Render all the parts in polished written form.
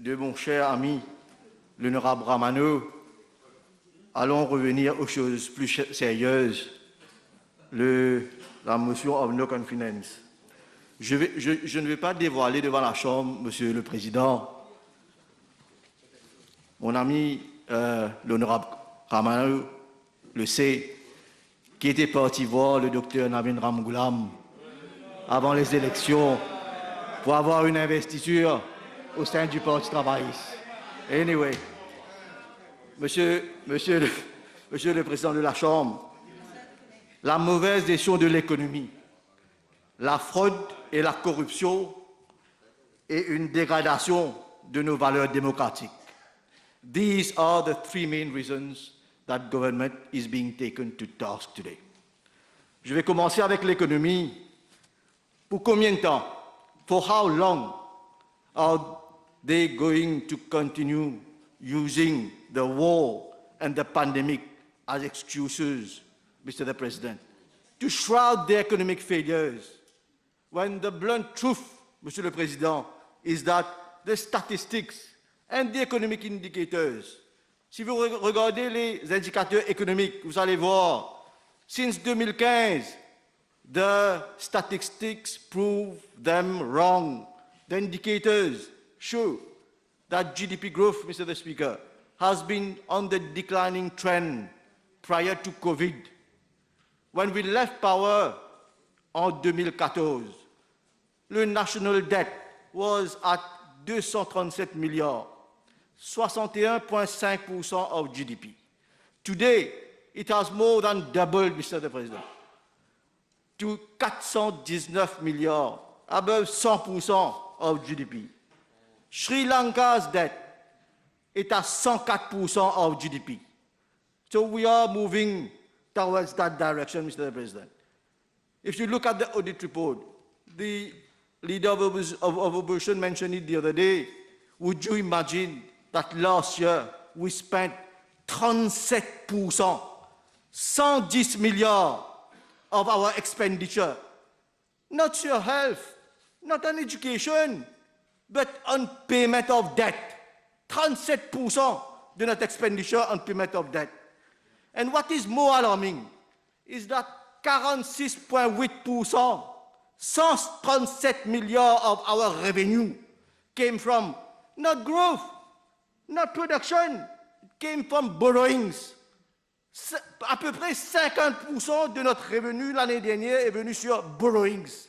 de mon cher ami, l'honorable Ramano, allons revenir aux choses plus sérieuses, la motion of no confidence. Je ne vais pas dévoiler devant la Chambre, Monsieur le Président, mon ami l'honorable Ramano le sait, qui était parti voir le docteur Dhananjay Ramful avant les élections pour avoir une investiture au sein du Parti travailliste. Anyway, Monsieur le Président de la Chambre, la mauvaise gestion de l'économie, la fraude et la corruption et une dégradation de nos valeurs démocratiques. These are the three main reasons that government is being taken to task today. Je vais commencer avec l'économie. Pour combien de temps? For how long are they going to continue using the war and the pandemic as excuses, Mr. the President, to shroud their economic failures, when the blunt truth, Monsieur le Président, is that the statistics and the economic indicators, si vous regardez les indicateurs économiques, vous allez voir, since 2015, the statistics prove them wrong. The indicators show that GDP growth, Mr. the Speaker, has been on the declining trend prior to COVID. When we left power en 2014, le national debt was at 237 milliards, 61.5% of GDP. Today, it has more than doubled, Mr. the President, to 419 milliards, above 100% of GDP. Sri Lanka's debt is at 104% of GDP. So we are moving towards that direction, Mr. the President. If you look at the audit report, the leader of opposition mentioned it the other day. Would you imagine that last year we spent 37%, 110 milliards of our expenditure, not your health, not on education, but on payment of debt. 37% de notre expenditure on payment of debt. And what is more alarming is that 46.8%, 137 milliards of our revenue came from not growth, not production, it came from borrowings. À peu près 50% de notre revenu l'année dernière est venu sur borrowings.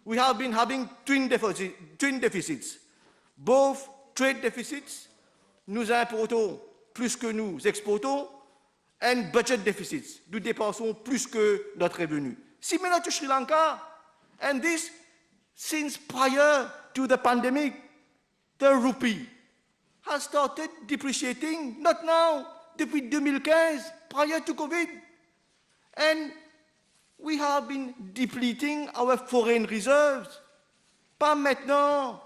We have been having twin deficits. Both trade deficits, nous importons plus que nous exportons, and budget deficits, nous dépensons plus que notre revenu. Similar to Sri Lanka, and this since prior to the pandemic, the rupee has started depreciating, not now, depuis 2015, prior to COVID. And we have been depleting our foreign reserves. Pas maintenant.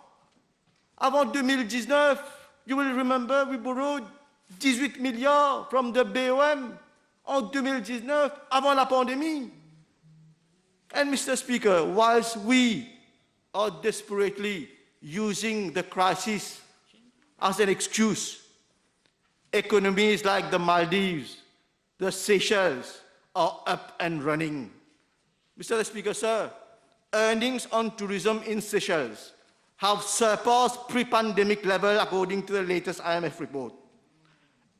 Avant 2019, you will remember we borrowed 18 milliards from the BOM en 2019, avant la pandémie. And Mr. Speaker, whilst we are desperately using the crisis as an excuse, economies like the Maldives, the Seychelles are up and running. Mr. Speaker, sir, earnings on tourism in Seychelles have surpassed pre-pandemic level according to the latest IMF report.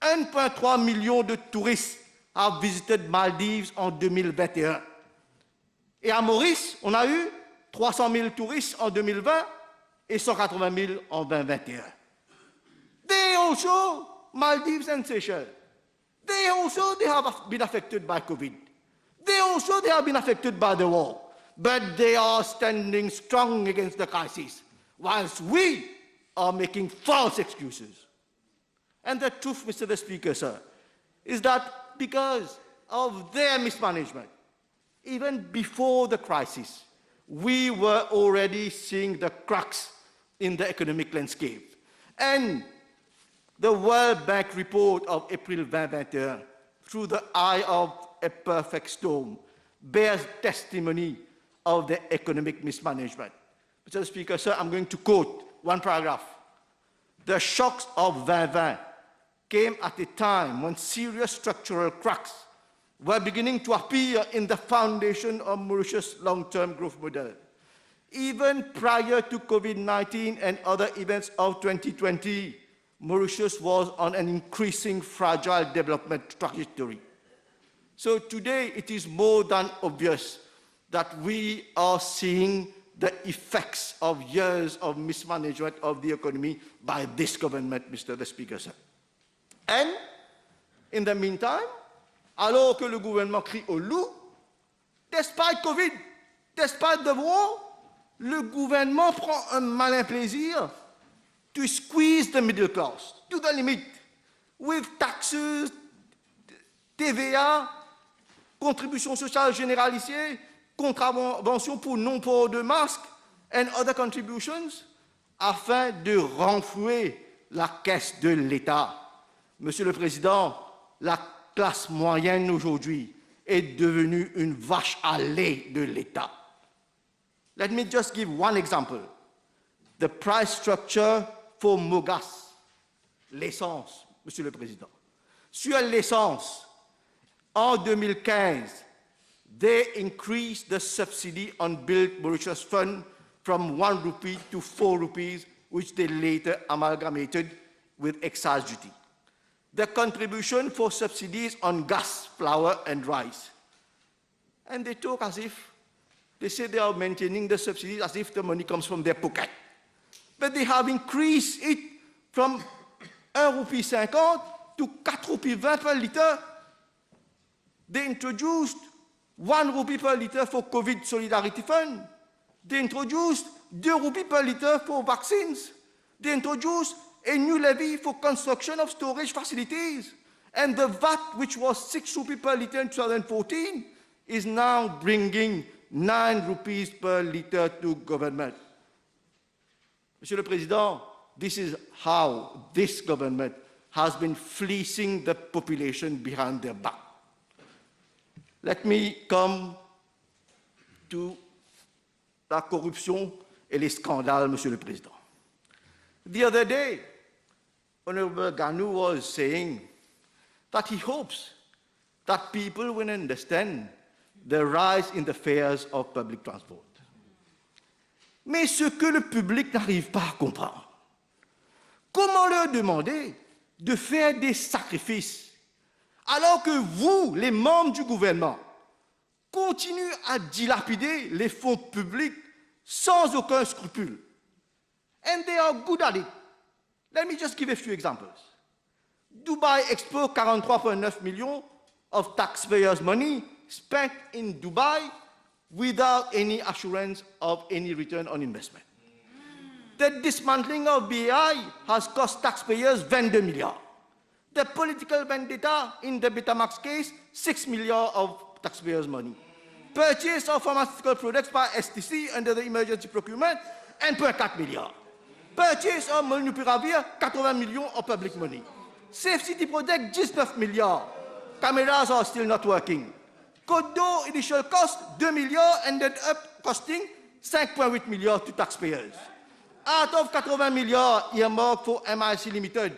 1,3 million de touristes have visited Maldives en 2021. Et à Maurice, on a eu 300 000 touristes en 2020 et 180 000 en 2021. They also, Maldives and Seychelles, they have been affected by COVID. They have been affected by the war. But they are standing strong against the crisis, whilst we are making false excuses. And the truth, Mr. the Speaker, sir, is that because of their mismanagement, even before the crisis, we were already seeing the cracks in the economic landscape. And the World Bank report of April 2021, through the eye of a perfect storm, bears testimony of the economic mismanagement. Mr. Speaker, sir, I'm going to quote one paragraph. The shocks of 2020 came at a time when serious structural cracks were beginning to appear in the foundation of Mauritius' long-term growth model. Even prior to COVID-19 and other events of 2020, Mauritius was on an increasing fragile development trajectory. So today it is more than obvious that we are seeing the effects of years of mismanagement of the economy by this government, Mr. the Speaker, sir. And in the meantime, alors que le gouvernement crie au loup, despite COVID, despite the war, le gouvernement prend un malin plaisir to squeeze the middle class to the limit with taxes, TVA, contributions sociales généralisées, contraventions pour non-port de masques and other contributions afin de renflouer la caisse de l'État. Monsieur le Président, la classe moyenne aujourd'hui est devenue une vache à lait de l'État. Let me just give one example. The price structure for Mogas, l'essence, Monsieur le Président. Sur l'essence, en 2015, they increased the subsidy on Build Mauritius Fund from 1 rupee to 4 rupees, which they later amalgamated with excise duty. The contribution for subsidies on gas, flour, and rice. And they talk as if, they say they are maintaining the subsidies as if the money comes from their pocket. But they have increased it from 1,50 rupee to 4 rupees 20 per litre. They introduced 1 rupee per litre for COVID Solidarity Fund. They introduced 2 rupees per litre for vaccines. They introduced a new levy for construction of storage facilities. And the VAT, which was 6 rupees per litre in 2014, is now bringing 9 rupees per litre to government. Monsieur le Président, this is how this government has been fleecing the population behind their back. Let me come to la corruption et les scandales, Monsieur le Président. The other day, Honorable Ganu was saying that he hopes that people will understand the rise in the fares of public transport. Mais ce que le public n'arrive pas à comprendre, comment leur demander de faire des sacrifices alors que vous, les membres du gouvernement, continuez à dilapider les fonds publics sans aucun scrupule? And they are good at it. Let me just give a few examples. Dubai Expo, 43.9 millions of taxpayers' money spent in Dubai without any assurance of any return on investment. The dismantling of BAI has cost taxpayers 22 milliards. The political vendetta in the Betamax case, 6 milliards of taxpayers' money. Purchase of pharmaceutical products by STC under the emergency procurement, 1.4 milliards. Purchase of Molnupiravir, 80 millions of public money. Safe City project, 19 milliards. Cameras are still not working. Côte d'Or initial cost, 2 milliards, ended up costing 5.8 milliards to taxpayers. Out of 80 milliards earmarked for MIC Limited,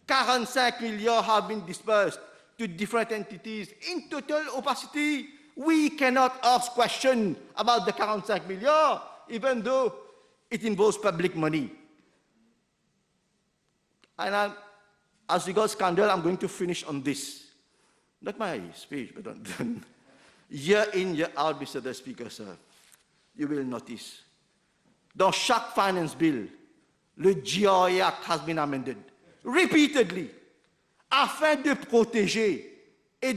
45 milliards have been dispersed to different entities in total opacity. We cannot ask questions about the 45 milliards, even though it involves public money. And as regards scandal, I'm going to finish on this. Not my speech, but on year in, year out, Mr. the Speaker, sir, you will notice. Dans chaque finance bill, le GRA Act has been amended repeatedly afin de protéger et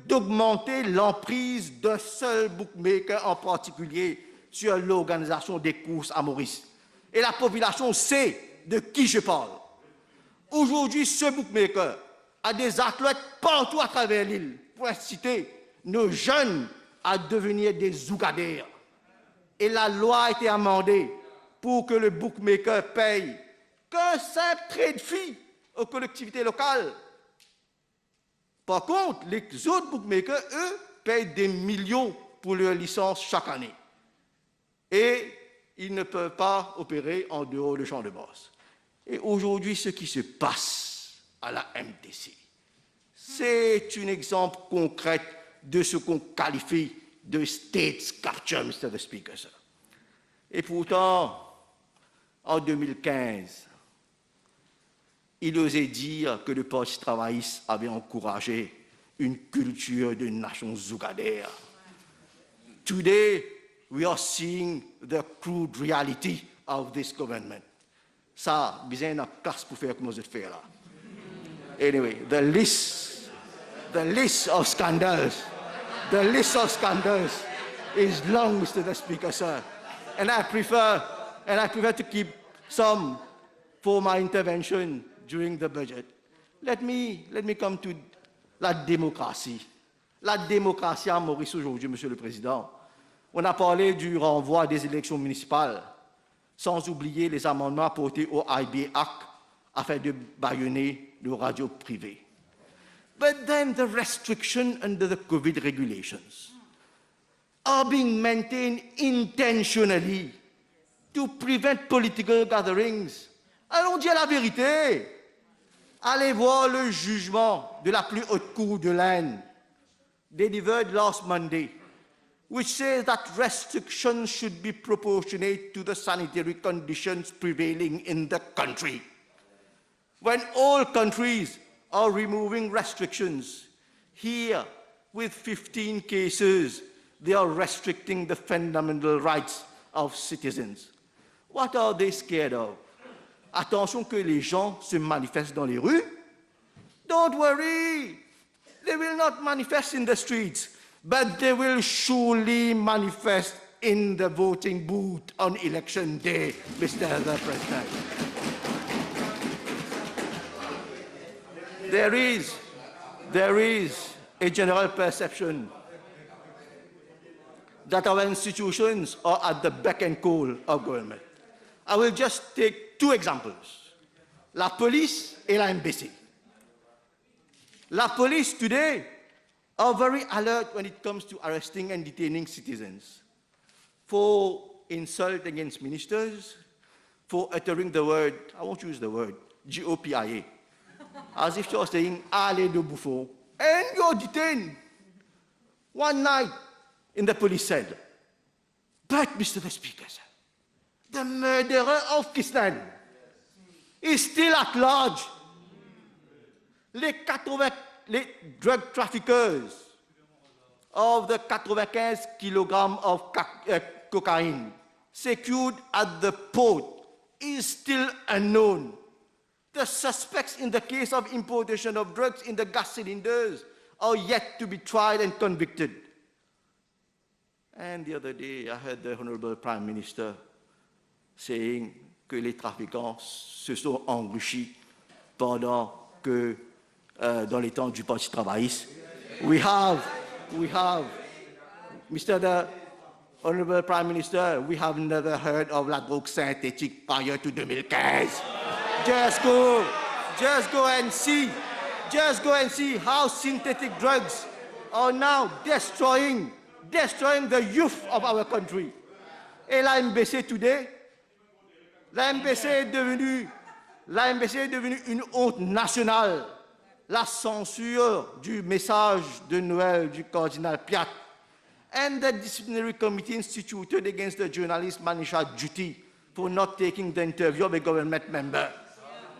d'augmenter l'emprise d'un seul bookmaker en particulier sur l'organisation des courses à Maurice. Et la population sait de qui je parle. Aujourd'hui, ce bookmaker a des athlètes partout à travers l'île pour inciter nos jeunes à devenir des zougadaires. Et la loi a été amendée pour que le bookmaker paye qu'un simple trade fee aux collectivités locales. Par contre, les autres bookmakers, eux, payent des millions pour leur licence chaque année. Et ils ne peuvent pas opérer en dehors du champ de Mars. Et aujourd'hui, ce qui se passe à la MTC, c'est un exemple concret de ce qu'on qualifie de state capture, Mr. the Speaker, sir. Et pourtant, en 2015, il osait dire que le Parti travailliste avait encouragé une culture de nation zougadaire. Today, we are seeing the crude reality of this government. Ça, besoin d'une classe pour faire comme je fais là. Anyway, the list of scandals is long, Mr. the Speaker, sir. And I prefer to keep some for my intervention during the budget. Let me come to la démocratie. La démocratie à Maurice aujourd'hui, Monsieur le Président. On a parlé du renvoi des élections municipales, sans oublier les amendements apportés au IB Act afin de bâillonner nos radios privées. But then the restrictions under the COVID regulations are being maintained intentionally to prevent political gatherings. Allons dire la vérité. Allez voir le jugement de la plus haute cour de l'Inde, delivered last Monday, which says that restrictions should be proportionate to the sanitary conditions prevailing in the country. When all countries are removing restrictions, here, with 15 cases, they are restricting the fundamental rights of citizens. What are they scared of? Attention que les gens se manifestent dans les rues. Don't worry, they will not manifest in the streets, but they will surely manifest in the voting booth on election day, Mr. the President. There is a general perception that our institutions are at the beck and call of government. I will just take two examples, la police et la MBC. La police today are very alert when it comes to arresting and detaining citizens for insult against ministers, for uttering the word, I won't use the word, GOPIA, as if you're saying, allez de bouffon, and you're detained one night in the police cell. But, Mr. the Speaker, sir, the murderer of Kisnan is still at large. Les drug traffickers of the 95 kilograms of cocaine secured at the port is still unknown. The suspects in the case of importation of drugs in the gas cylinders are yet to be tried and convicted. And the other day, I heard the Honorable Prime Minister saying que les trafiquants se sont enrichis pendant que, dans les temps du Parti travailliste. We have, Mr. the Honorable Prime Minister, we have never heard of la drogue synthétique prior to 2015. Just go and see how synthetic drugs are now destroying the youth of our country. Et la MBC today, la MBC est devenue une honte nationale. La censure du message de Noël du cardinal Piat and the disciplinary committee instituted against the journalist Manisha Juti for not taking the interview of a government member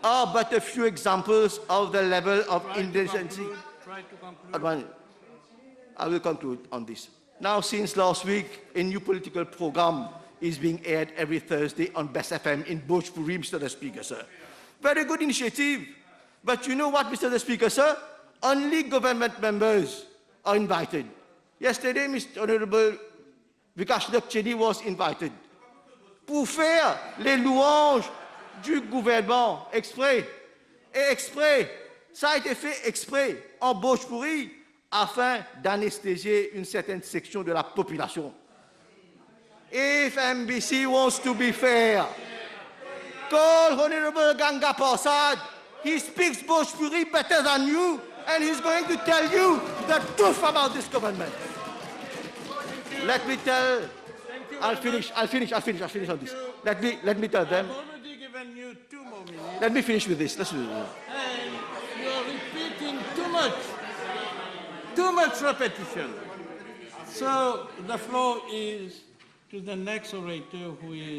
are but a few examples of the level of indecency. Try to conclude. I will conclude on this. Now, since last week, a new political program is being aired every Thursday on Best FM in Bhojpuri, Mr. the Speaker, sir. Very good initiative. But you know what, Mr. the Speaker, sir? Only government members are invited. Yesterday, Mr. Honorable Vikash Chedi was invited. Pour faire les louanges du gouvernement exprès. Et exprès, ça a été fait exprès en Bhojpuri afin d'anesthésier une certaine section de la population. If MBC wants to be fair, call Honorable Ganga Prasad. He speaks Bhojpuri better than you, and he's going to tell you the truth about this government. Let me tell. I'll finish on this. Let me tell them. I've already given you 2 more. Let me finish with this. Let's do it. And you're repeating too much. Too much repetition. So the floor is to the next orator, who is